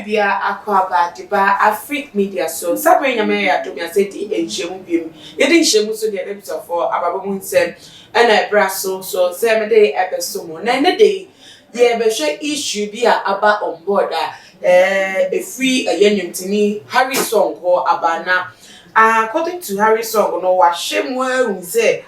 bia akwaba de ba AfricMedia so sabre nyame ya to me asedi enhyemu biem yedi enhyemu so de episode for ababomu nsem na ebra so say me dey ebeso mo na ne dey ye be hwe issue bi a aba on board a free ayenyimtini Harry song ho abana according to Harry song no wa hyemu ahu say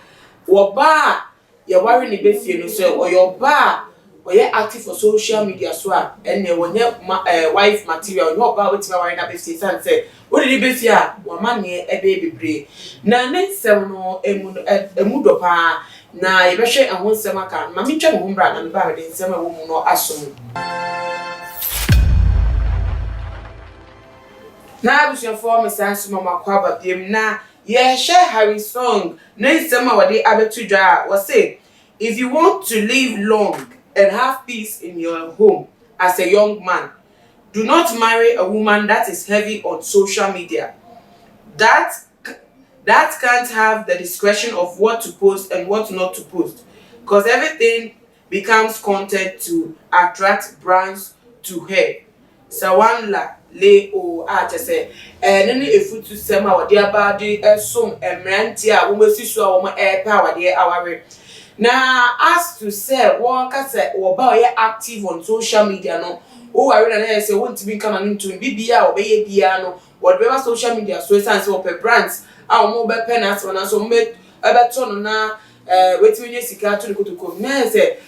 wo ba ye ware ne befie no so oyoba oye active for social media so and wonye wife material no ba wetin ware na befie san say wo de befie a wo ma ne ebe bebre na ne nsem no emu do pa na ye be hwe ehon nsem aka ma me twa mo mbra na me ba de nsem a wo mu no asom na abusia for me san so mama kwaba biem na ye share Harry song na nsem a wode abetu dwa wo say if you want to live long and have peace in your home as a young man, do not marry a woman that is heavy on social media. That can't have the discretion of what to post and what not to post, because everything becomes content to attract brands to her. Sawanla le o just say nene efutu sema wode abade esom emranti a wo masisu a wo ma epa wode aware. Now, as to say, what can say, or about active on social media, no, oh, I really say, want to be coming into BBA or BABiano, whatever social media, so it's answer per brands, our mobile penance when I so made a beton now, waiting yes, you can't go to come. Say,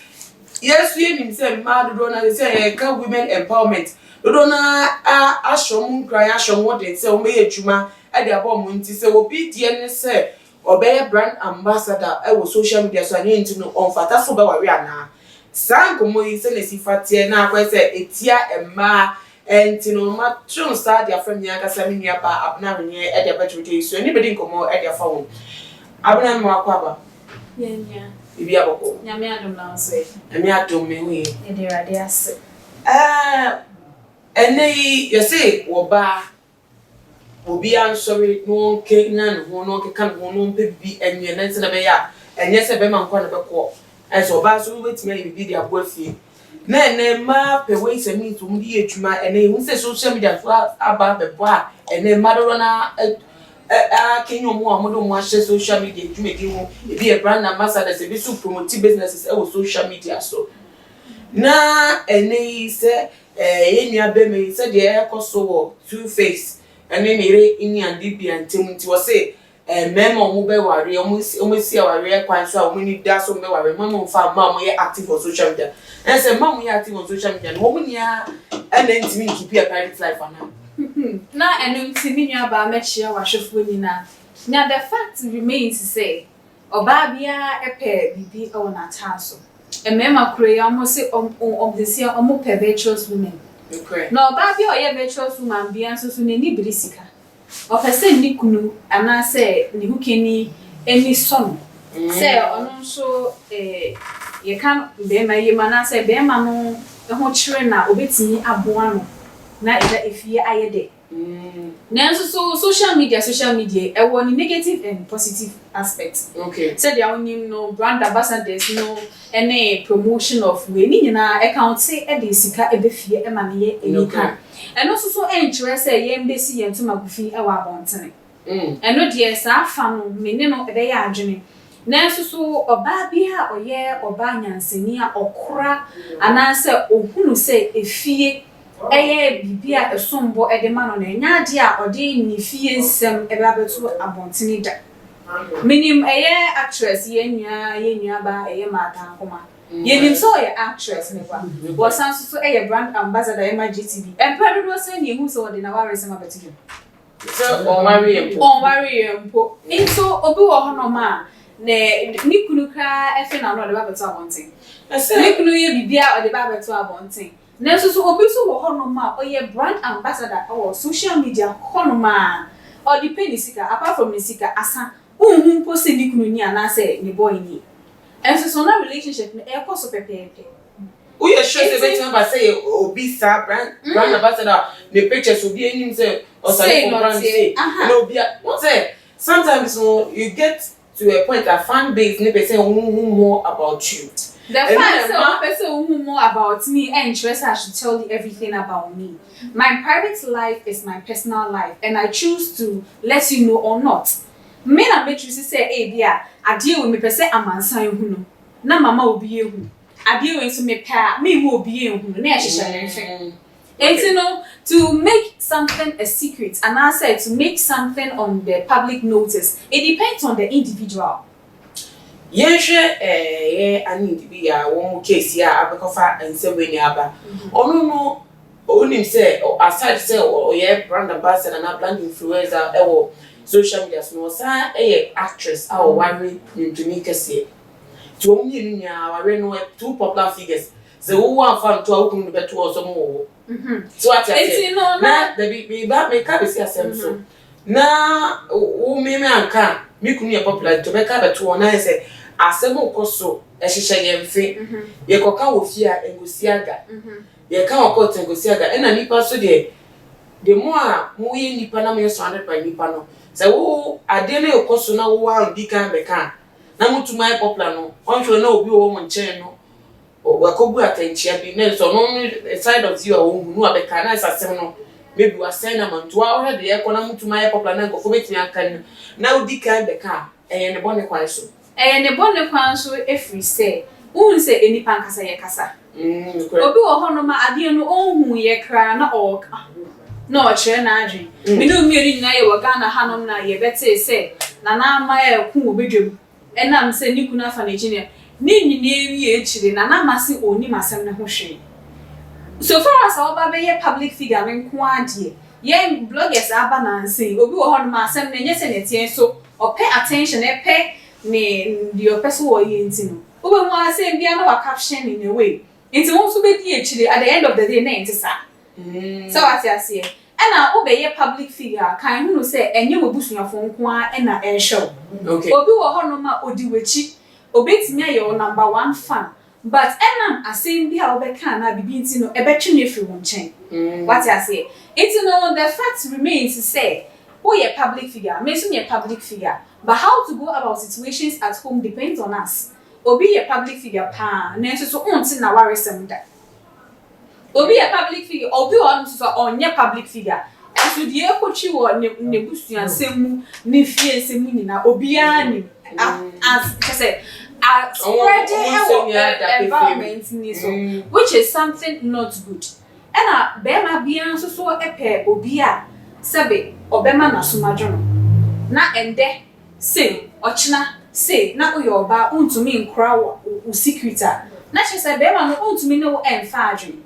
yes, we himself, mad, don't say, women empowerment. Don't ashom cry, ashom what they say, may a juma at the above munti, say, obedient, say. Or be a brand ambassador social media so any into no on fata so be wari ana san komo yi se ne sifatie na akwa se etia emma entino ma tun start their friend nya kasa mi nya ba abna menye e de betwe so anybody komo e de fa won abna mo akwa ba nya bibi aboko nya me adom na so e me adom me wi e de rade ase ene you say wo ba obi an sorry no ke na no ke kan no pe bi enye na nse na be ya enye se be man kwa na be ko enso ba so wetime bi dia boafie na ene ma pe we se mi to mu di etuma ene hu se social media so aba be bo a ene ma do na kenyo mu amodo mu ahye social media dwumedi hu e bi e brand ambassador se bi so promote businesses social media so na ene se yenua be me se de e koso two face and then in and DB and Timothy was say, memo mobile worry, almost see our real quite so many does on the worry. Mamma found mamma active on social media. And I said, Mamma, active on social media, and woman, yeah, and then to me to be a private life for now. Now, and to me about much year, wash of women now. Now, the fact remains to say, Obabia a pair be on a tassel. A memo cray almost say of this year, almost virtuous women. No, baby, or a virtuous woman be answers to any brisika. Of a say Nikunu, and I say Nikukini any son. Say, on so you can't be my man, say, be mano, a whole children now, obey me a buano. Now, if ye are a day. Now, so social media, a one negative and positive aspects. Okay. So there are no brand ambassadors, no any promotion of winning in our account, say a disika a befia a money any can. And also so interested embassy and to my buffy our bonton. And not yes, I found minimum a day agony. Now so or babia or ye or banyan senia or cra and answer or who say a fee. Bibia a sombo e de mano na nyadia ode ni fie nsem e ba beto abontini da minim actress ye nua ba mata koma ye nim so ye actress ne kwa wo san so brand ambassador e ma GTV e pedo do say ni hu so de na ware se ma beto so on worry empo so obi wo ho no ma ne nikunu kra e fe na no de ba beto abontin nikunu ye bibia ode ba beto abontin. Now, so obiso wo honoma or ye brand ambassador or social media honoma or the penny sika apart from the sika asa post ni kunu ni ana say ni boy ni. And so na relationship na e koso pepepe. We are sure say better say obisa brand ambassador the pictures will be him say or say brand say no be what say sometimes you get to a point that fan base ne be say more about you. The fact that person who know more about me and interest, I should tell you everything about me. My private life is my personal life, and I choose to let you know or not. Me na me choose say, "Hey, dear, I deal with me person amansan hu no. Na mama obi ehu. I deal with so me pa me who obi ehu. Na ehye and you know, to make something a secret, and I said to make something on the public notice, it depends on the individual. Yes, I need to be a one case here. I become and say when you are. Oh no, only say or aside say or yeah, brand ambassador and a brand influencer or social media. No, sir, a actress our one to make us say. To only our know two popular figures. The one found to open the better or some more. So what I say? Now the be back make up is so. Now, who me can me could be popular to make up a 2 or 9 say. Asemo koso ehihye yemfe ye koka wo fia engosiaga ye ka okot engosiaga ena nipa so de mo a mo ye nipa na mo surrounded by nipa no se wo ade na ekoso na wo wa ndi kan be kan na mutuma e popular no onhwe na obi wo mo nchen no wakobu atenchia bi na so no side of you wo hu no abeka na asasem no maybe wa send na manto a already ye kona mutuma e popular na nkofo betimi akan na odi kan be kan ne bone kwan so ne bonne kwan so efri say un say enipa nkasa ye kasa obi wo hono ma ade no onhu ye kra na oka na o chere na adwen me no mieri nyina ye waga na hanom na ye bete say na na ama ye ku obedwem enam say niku na fa na engineer ni nyina ewi e chire na na mase oni masem ne ho hwe so far as oba be ye public figure me nko ade ye bloggers aba na nse obi wo hono ma asem na nye se ne tie so o pay attention e pay me the person who you know. Ube mo ase bia na wa caption in a way. Nti won so be di echire at the end of the day na enti sa. So what you say? And na ube ye public figure kan hu no say enye obusuafo nko a na e show. Okay. Obi wo ho no ma odi wechi. Obetimi aye o number 1 fan. But enam ase bia obe kan na bibi nti no e betwe no efri won chen. What you say? Nti no the fact remains to say who ye public figure, me so ye public figure. But how to go about situations at home depends on us. Obi a public figure pa, nenso so onti na ware semda. Obi a public figure, obi on so onye public figure. So die ekotwi wo ne busuan semu, ne fie semu nyina obi ani as say spreading environment ni so which is something not good. And be ma bia so epe obi a sebe obema na somadwo na ende say ochina say na uyo ba untumi nkra wo securita na chese be ma no untumi ne wo emfa adwen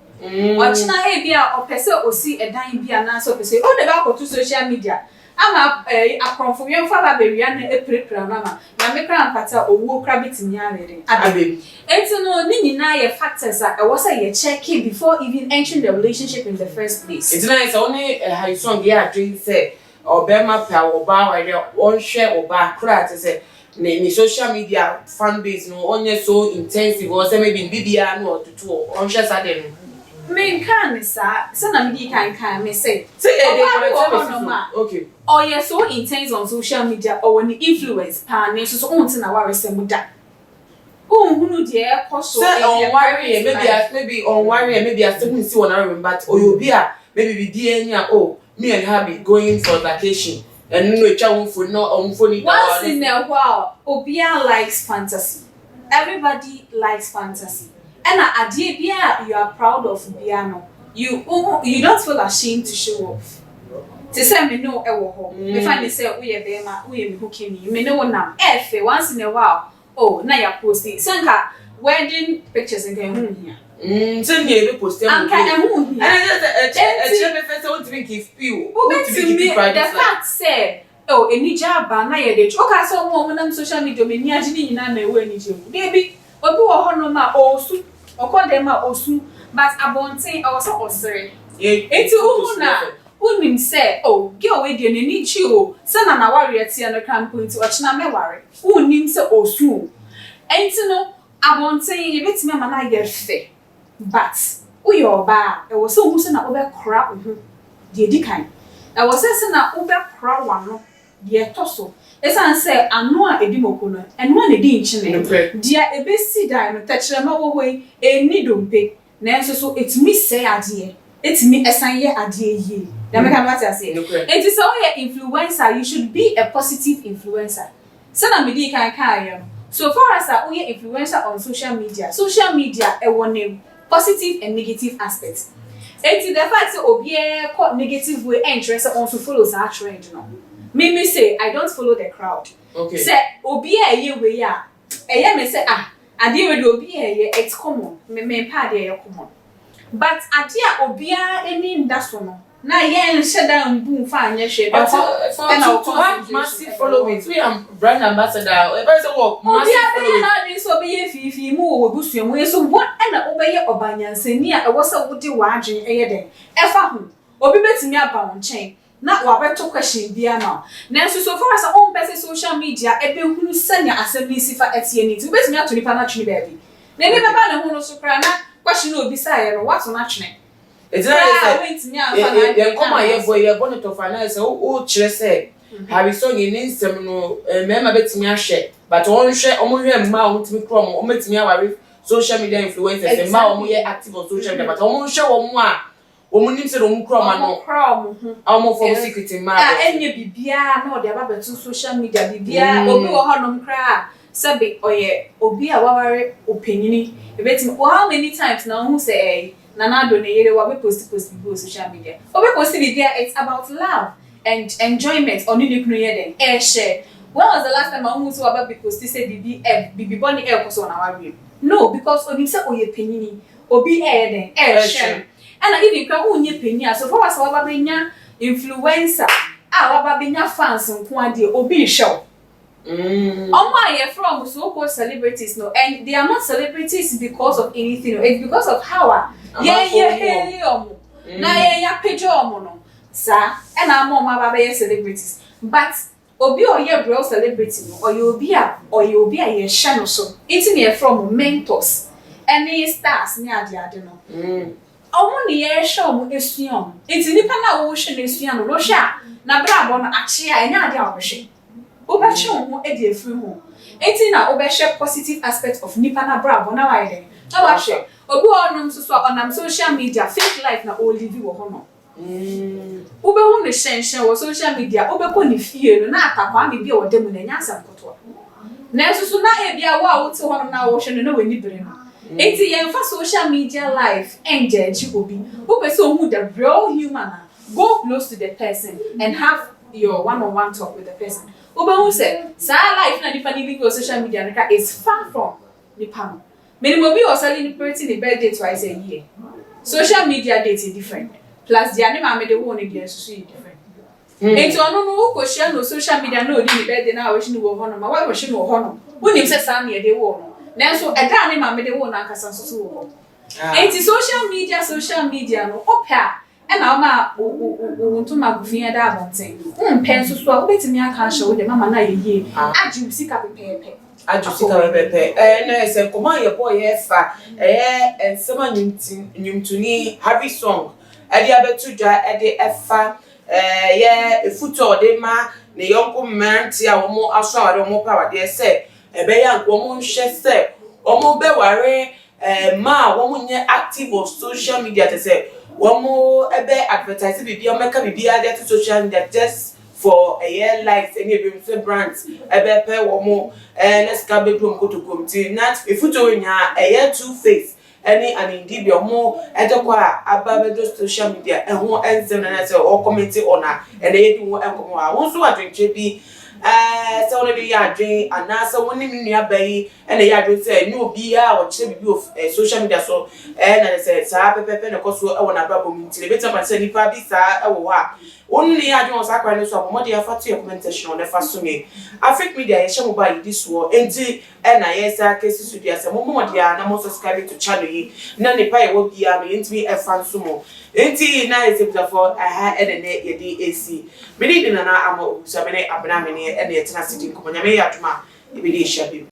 ochina e bia opese osi edan bia na so opese o de ba ko to social media ama akronfo yemfa ba bewia na eprepra na me kra mpata owo kra bitimi arere abem enti no ni nyina ye factors a e wo say ye check it before even entering the relationship in the first place. It's nice only high song ya dream say Obama pa oba where on share oba cry to say ni social media fan base no onye so intensive or say maybe bibia no to on share sade no me kan sa na me di kan me say okay oh yeah so intense on social media or when influence pa ne so onti na ware se muda hunu de e koso say on worry maybe on worry maybe I still see one remember but oyobi a maybe be di enya oh me and her be going for vacation and no echa for no on phone once in a while obia likes fantasy. Everybody likes fantasy. And adie bia you are proud of biano you don't feel ashamed to show off. To say me no e wo ho me find me say we be ma we me hooking me no nam efe once in a while oh na ya post it sanka wedding pictures and hu here send me a post and can hu here and a person want to make it feel the fact say oh enija ba na ye de oka so mo nam social media me ni age ni nyina na e we enije mu debi obi wo ho no ma osu okode ma osu but abonten e was osere enti hu na unim say oh girl we dey ni chi o say na ware atia no kan point ochina me ware unim say osu enti no abonten ye betime ma na ye fe but uyo ba e was so hu say na obe kra hu de di kan e was say na obe kra wano de toso esan say anu a edi moko no enu a edi nchine dia ebesi dan no techrema wo hoi eni dompe na enso so etimi say ade etimi esan ye ade yi na me kan what I say it is all your influencer you should be a positive influencer so na me di kan so for us are we influencer on social media e won positive and negative aspects enti the fact say obi negative way interest on to follow that trend no me say I don't follow the crowd okay say obi eye we ya eye me say ade we do obi eye it's common me pa ade eye common but ade a obi any ndaso no na yen sheda mbu fa anye hwe but to have massive followings we am brand ambassador every say work massive followings na so be ye fifi mu wo busu mu so what na obeye obanyansani a ewo se wodi waadwen eye den efa ho obi betimi aba won chen na wabeto question bia na so for us on person social media ebe hunu sanya assembly sifa etie ni ti betimi atoni pa na twene baabi na ni baba na hu no so kra na question obi say no what na twene it's not ye come here boy ye bonnet of finance o kire say have so in nsem no mema betimi ahwe but on hwe omo hwe mma o timi kro o metimi aware social media influencers mma o ye active on social media but omo hwe wo mo a omo nim se omo kro ma no omo for secret ma enye bibia na o de aba betu social media bibia obi wo honom kra sabe oye obi a waware opanyini ebetimi how many times na who say Nana do ne yere wa be post people on social media. Obe post video it's about love and enjoyment on the kunu ye den share. When was the last time I almost about because they say bibi boni koso na wa no because obi say oye penini obi den share. And even kan unye penia so for was wa ba benya influencer wa ba benya fans nko ade obi show. You're from so-called celebrities, no, and they are not celebrities because of anything. No. It's because of how and I'm more celebrities. But obi or ye real celebrity, or you'll be a channel so. It's near from mentors, any stars near the other. Only a show is young. It's independent ocean is young, Russia. Na brabon actually, I know the option. Obeche ho e dey free ho enti na obehwe positive aspect of nipa na bravo na why den na wa hwe obi onum so onam social media fake life na o live wo ho no obe hu ne hyenhyen wo social media obekọ ni fie no na atakwa me bia wodam na nya asam koto na so na e bia wa wo te ho na wo hwe no na wani bere no enti ye fa social media life engage obi obese ohu the real human go close to the person and have your one-on-one talk with the person. Who said, life na different living on social media is far from the panel. Many will be celebrating the birthday twice a year. Social media dates is different. Plus the animal made the one again so different. And so I don't know who share no social media no the birthday now wishing you honor. My wife wishing you honor. Who names a son near the one. Now so a animal made the one and so. And social media no opera. And now ma to magufin da abonten pen so obetimi aka show de mama na ye aju sika pepepe na se koma ye boy ye fa ensema nyumtuni happy song e dia betu dwa e de efa ye efuto de ma ne yonko mmanti a wo mo aso awade wo mo pa wade se e be ya nko mo nhwe se wo mo be ware ma wo mo nye active on social media te se Womo ebe advertise bibi o meka bibi ade to social media just for a year likes any of brands ebe pe womo let's ka be do mkotokom ti not ifuto nya a year two face any and indeed omo edekwa aba be do social media ho enzem na say o comment ona and e di wo enkomo a won so adwenche bi so no be adwen anasa woni nua bayi and e adwen say nyu obi a o kire bibi of social media so na say sa pepepe na koso e wona brabo mintire beta ma say nipa bi sa e wo ha wonni adwen so akwa ne so amode afato your comment section na fa so me AfricMedia ye shemo ba this wo enti na yesa kesi studio say mo dia na mo subscribe to channel yi na nipa ye wo bia me enti e fan so mo enti na is for ye di AC me di na amo so me abna me ne e na yetina sidi ko nyame yatuma e be di shabi